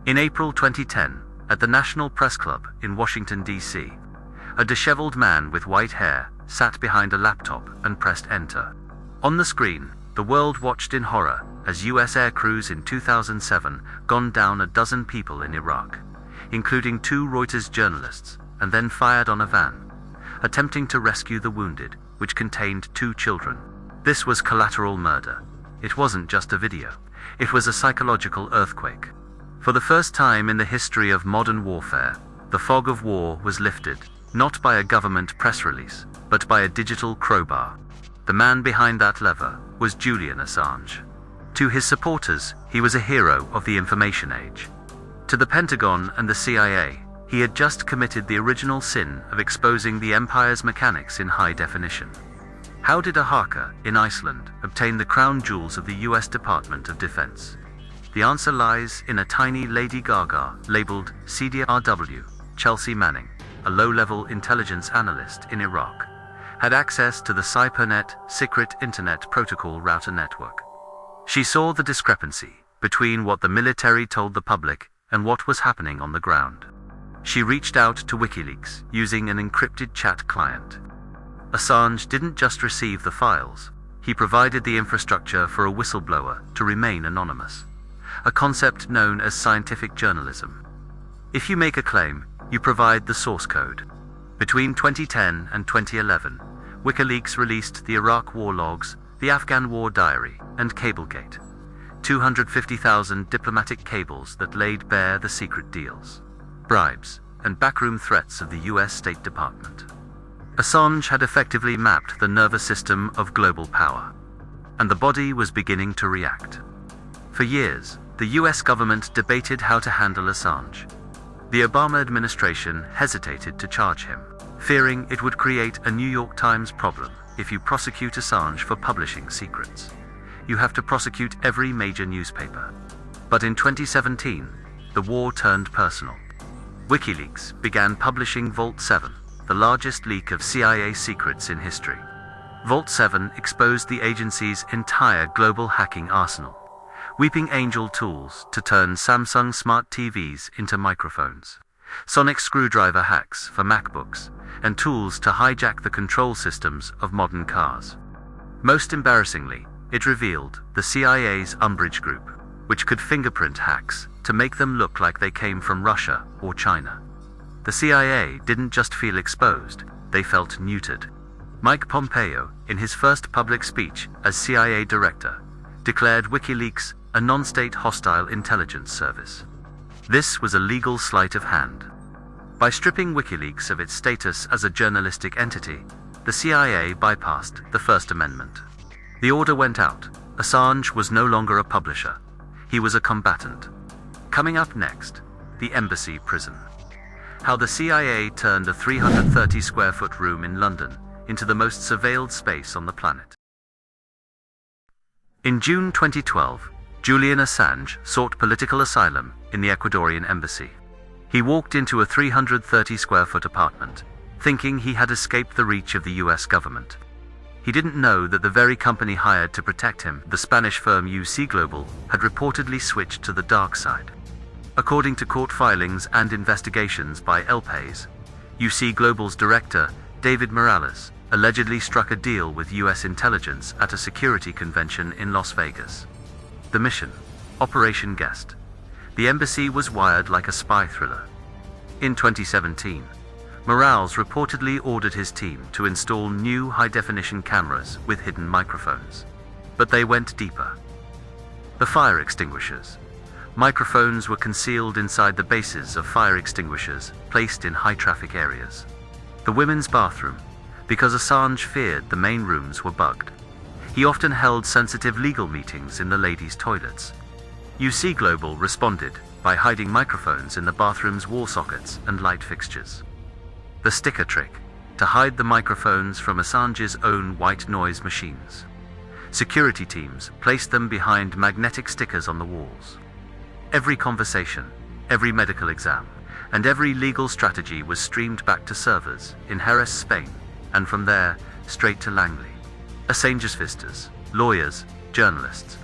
In April 2010, at the National Press Club in Washington, D.C., a disheveled man with white hair sat behind a laptop and pressed enter. On the screen, the world watched in horror as U.S. air crews in 2007 gunned down a dozen people in Iraq, including 2 Reuters journalists, and then fired on a van, attempting to rescue the wounded, which contained 2 children. This was collateral murder. It wasn't just a video. It was a psychological earthquake. For the first time in the history of modern warfare, the fog of war was lifted, not by a government press release, but by a digital crowbar. The man behind that lever was Julian Assange. To his supporters, he was a hero of the information age. To the Pentagon and the CIA, he had just committed the original sin of exposing the empire's mechanics in high definition. How did a hacker in Iceland obtain the crown jewels of the US Department of Defense? The answer lies in a tiny Lady Gaga labeled CDRW. Chelsea Manning, a low-level intelligence analyst in Iraq, had access to the Saipan secret internet protocol router network. She saw the discrepancy between what the military told the public and what was happening on the ground. She reached out to WikiLeaks using an encrypted chat client. Assange didn't just receive the files, he provided the infrastructure for a whistleblower to remain anonymous, a concept known as scientific journalism. If you make a claim, you provide the source code. Between 2010 and 2011, WikiLeaks released the Iraq war logs, the Afghan war diary, and Cablegate, 250,000 diplomatic cables that laid bare the secret deals, bribes, and backroom threats of the US State Department. Assange had effectively mapped the nervous system of global power, and the body was beginning to react. For years, the US government debated how to handle Assange. The Obama administration hesitated to charge him, fearing it would create a New York Times problem. If you prosecute Assange for publishing secrets, you have to prosecute every major newspaper. But in 2017, the war turned personal. WikiLeaks began publishing Vault 7, the largest leak of CIA secrets in history. Vault 7 exposed the agency's entire global hacking arsenal, Weeping Angel tools to turn Samsung smart TVs into microphones, sonic screwdriver hacks for MacBooks, and tools to hijack the control systems of modern cars. Most embarrassingly, it revealed the CIA's Umbridge Group, which could fingerprint hacks to make them look like they came from Russia or China. The CIA didn't just feel exposed, they felt neutered. Mike Pompeo, in his first public speech as CIA director, declared WikiLeaks a non-state hostile intelligence service. This was a legal sleight of hand. By stripping WikiLeaks of its status as a journalistic entity, the CIA bypassed the First Amendment. The order went out. Assange was no longer a publisher. He was a combatant. Coming up next, the Embassy prison. How the CIA turned a 330-square-foot room in London into the most surveilled space on the planet. In June 2012, Julian Assange sought political asylum in the Ecuadorian Embassy. He walked into a 330-square-foot apartment, thinking he had escaped the reach of the US government. He didn't know that the very company hired to protect him, the Spanish firm UC Global, had reportedly switched to the dark side. According to court filings and investigations by El País, UC Global's director, David Morales, allegedly struck a deal with US intelligence at a security convention in Las Vegas. The mission, Operation Guest. The embassy was wired like a spy thriller. In 2017, Morales reportedly ordered his team to install new high-definition cameras with hidden microphones. But they went deeper. The fire extinguishers. Microphones were concealed inside the bases of fire extinguishers placed in high-traffic areas. The women's bathroom, because Assange feared the main rooms were bugged. He often held sensitive legal meetings in the ladies' toilets. UC Global responded by hiding microphones in the bathroom's wall sockets and light fixtures. The sticker trick, to hide the microphones from Assange's own white noise machines. Security teams placed them behind magnetic stickers on the walls. Every conversation, every medical exam, and every legal strategy was streamed back to servers in Jerez, Spain, and from there, straight to Langley. Assange's visitors, lawyers, journalists,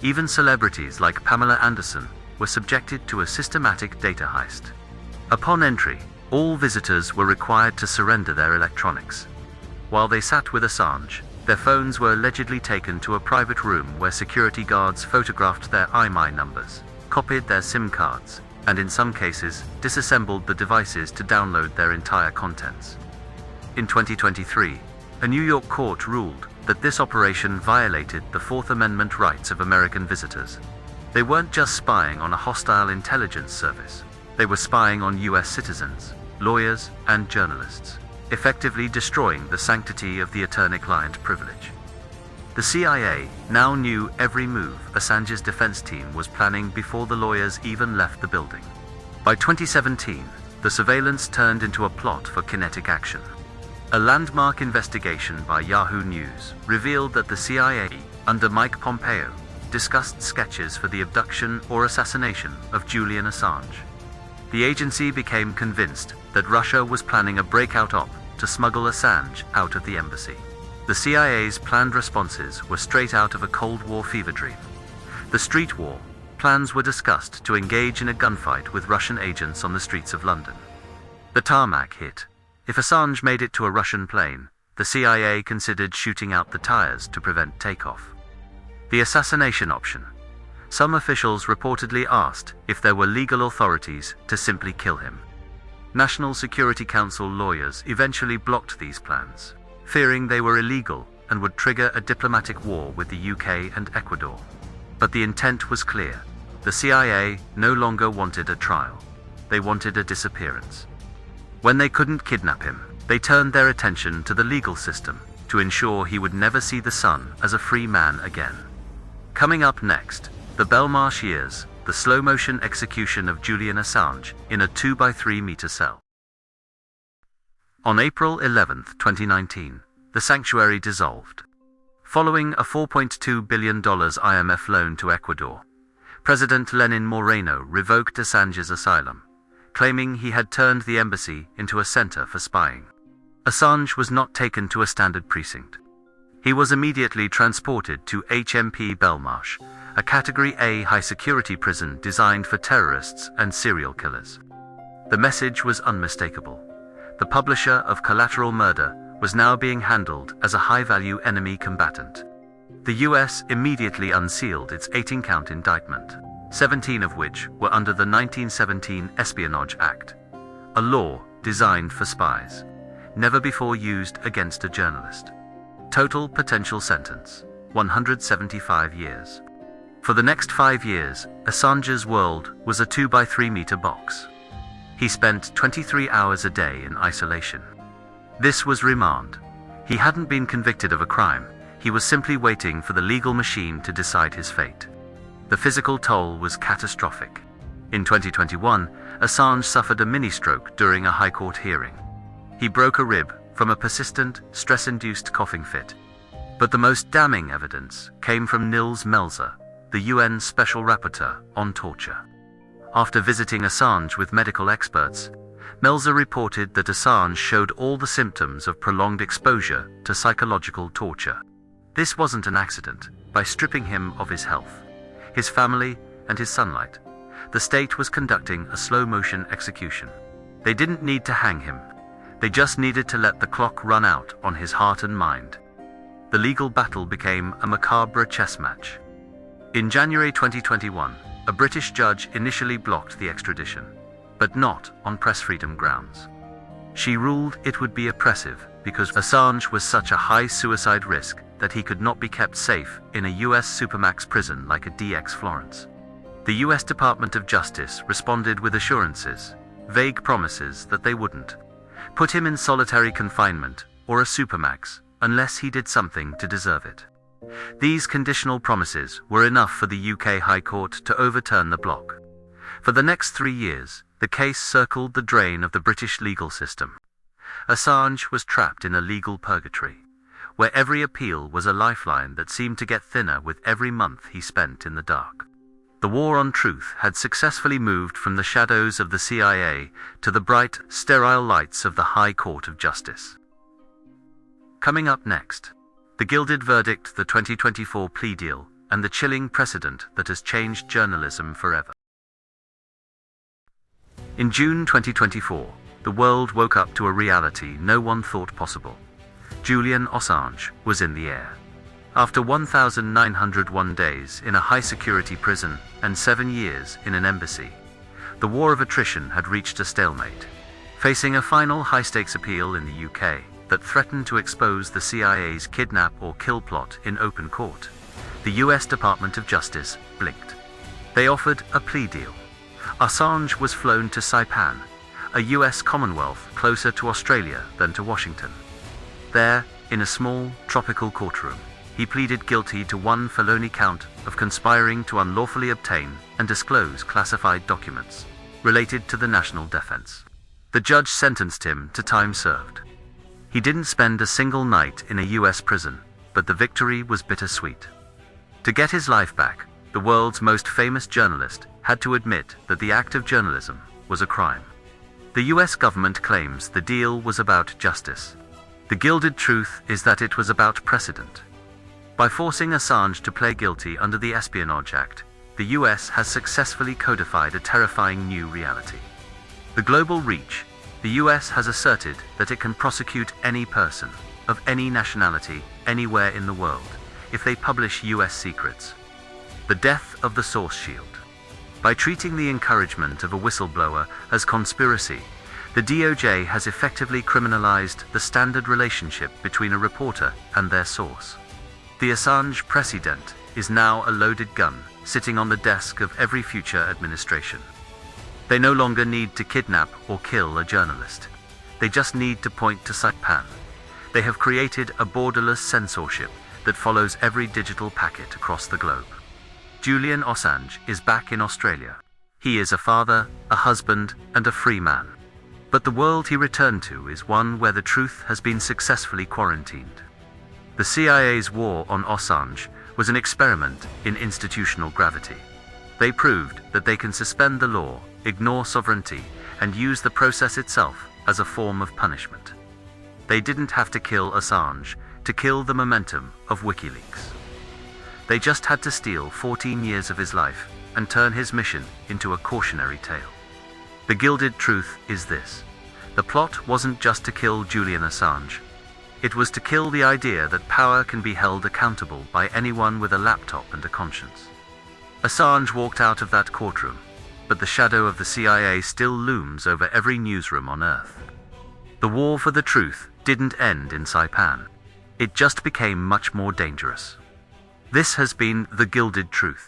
even celebrities like Pamela Anderson, were subjected to a systematic data heist. Upon entry, all visitors were required to surrender their electronics. While they sat with Assange, their phones were allegedly taken to a private room where security guards photographed their IMEI numbers, copied their SIM cards, and in some cases, disassembled the devices to download their entire contents. In 2023, a New York court ruled that this operation violated the Fourth Amendment rights of American visitors. They weren't just spying on a hostile intelligence service. They were spying on US citizens, lawyers, and journalists, effectively destroying the sanctity of the attorney-client privilege. The CIA now knew every move Assange's defense team was planning before the lawyers even left the building. By 2017, the surveillance turned into a plot for kinetic action. A landmark investigation by Yahoo News revealed that the CIA, under Mike Pompeo, discussed sketches for the abduction or assassination of Julian Assange. The agency became convinced that Russia was planning a breakout op to smuggle Assange out of the embassy. The CIA's planned responses were straight out of a Cold War fever dream. The street war plans were discussed to engage in a gunfight with Russian agents on the streets of London. The tarmac hit. If Assange made it to a Russian plane, the CIA considered shooting out the tires to prevent takeoff. The assassination option. Some officials reportedly asked if there were legal authorities to simply kill him. National Security Council lawyers eventually blocked these plans, fearing they were illegal and would trigger a diplomatic war with the UK and Ecuador. But the intent was clear. The CIA no longer wanted a trial. They wanted a disappearance. When they couldn't kidnap him, they turned their attention to the legal system to ensure he would never see the sun as a free man again. Coming up next, the Belmarsh years, the slow-motion execution of Julian Assange in a 2-by-3-meter cell. On April 11, 2019, the sanctuary dissolved. Following a $4.2 billion IMF loan to Ecuador, President Lenin Moreno revoked Assange's asylum, claiming he had turned the embassy into a center for spying. Assange was not taken to a standard precinct. He was immediately transported to HMP Belmarsh, a Category A high-security prison designed for terrorists and serial killers. The message was unmistakable. The publisher of Collateral Murder was now being handled as a high-value enemy combatant. The US immediately unsealed its 18-count indictment, 17 of which were under the 1917 Espionage Act, a law designed for spies, never before used against a journalist. Total potential sentence, 175 years. For the next 5 years, Assange's world was a 2-by-3-meter box. He spent 23 hours a day in isolation. This was remand. He hadn't been convicted of a crime. He was simply waiting for the legal machine to decide his fate. The physical toll was catastrophic. In 2021, Assange suffered a mini-stroke during a High Court hearing. He broke a rib from a persistent, stress-induced coughing fit. But the most damning evidence came from Nils Melzer, the UN Special Rapporteur on Torture. After visiting Assange with medical experts, Melzer reported that Assange showed all the symptoms of prolonged exposure to psychological torture. This wasn't an accident. By stripping him of his health, his family, and his sunlight, the state was conducting a slow-motion execution. They didn't need to hang him. They just needed to let the clock run out on his heart and mind. The legal battle became a macabre chess match. In January 2021, a British judge initially blocked the extradition, but not on press freedom grounds. She ruled it would be oppressive because Assange was such a high suicide risk that he could not be kept safe in a US supermax prison like a DX Florence. The US Department of Justice responded with assurances, vague promises that they wouldn't put him in solitary confinement or a supermax unless he did something to deserve it. These conditional promises were enough for the UK High Court to overturn the block. For the next 3 years, the case circled the drain of the British legal system. Assange was trapped in a legal purgatory, where every appeal was a lifeline that seemed to get thinner with every month he spent in the dark. The war on truth had successfully moved from the shadows of the CIA to the bright, sterile lights of the High Court of Justice. Coming up next, the gilded verdict, the 2024 plea deal, and the chilling precedent that has changed journalism forever. In June 2024, the world woke up to a reality no one thought possible. Julian Assange was in the air. After 1,901 days in a high-security prison and 7 years in an embassy, the war of attrition had reached a stalemate. Facing a final high-stakes appeal in the UK that threatened to expose the CIA's kidnap or kill plot in open court, the US Department of Justice blinked. They offered a plea deal. Assange was flown to Saipan, a US Commonwealth closer to Australia than to Washington. There, in a small, tropical courtroom, he pleaded guilty to one felony count of conspiring to unlawfully obtain and disclose classified documents related to the national defense. The judge sentenced him to time served. He didn't spend a single night in a US prison, but the victory was bittersweet. To get his life back, the world's most famous journalist had to admit that the act of journalism was a crime. The US government claims the deal was about justice. The gilded truth is that it was about precedent. By forcing Assange to plead guilty under the Espionage Act, the US has successfully codified a terrifying new reality. The global reach, the US has asserted that it can prosecute any person, of any nationality, anywhere in the world, if they publish US secrets. The death of the source shield. By treating the encouragement of a whistleblower as conspiracy, the DOJ has effectively criminalized the standard relationship between a reporter and their source. The Assange Precedent is now a loaded gun sitting on the desk of every future administration. They no longer need to kidnap or kill a journalist. They just need to point to Saipan. They have created a borderless censorship that follows every digital packet across the globe. Julian Assange is back in Australia. He is a father, a husband, and a free man. But the world he returned to is one where the truth has been successfully quarantined. The CIA's war on Assange was an experiment in institutional gravity. They proved that they can suspend the law, ignore sovereignty, and use the process itself as a form of punishment. They didn't have to kill Assange to kill the momentum of WikiLeaks. They just had to steal 14 years of his life and turn his mission into a cautionary tale. The gilded truth is this: the plot wasn't just to kill Julian Assange. It was to kill the idea that power can be held accountable by anyone with a laptop and a conscience. Assange walked out of that courtroom, but the shadow of the CIA still looms over every newsroom on Earth. The war for the truth didn't end in Saipan. It just became much more dangerous. This has been The Gilded Truth.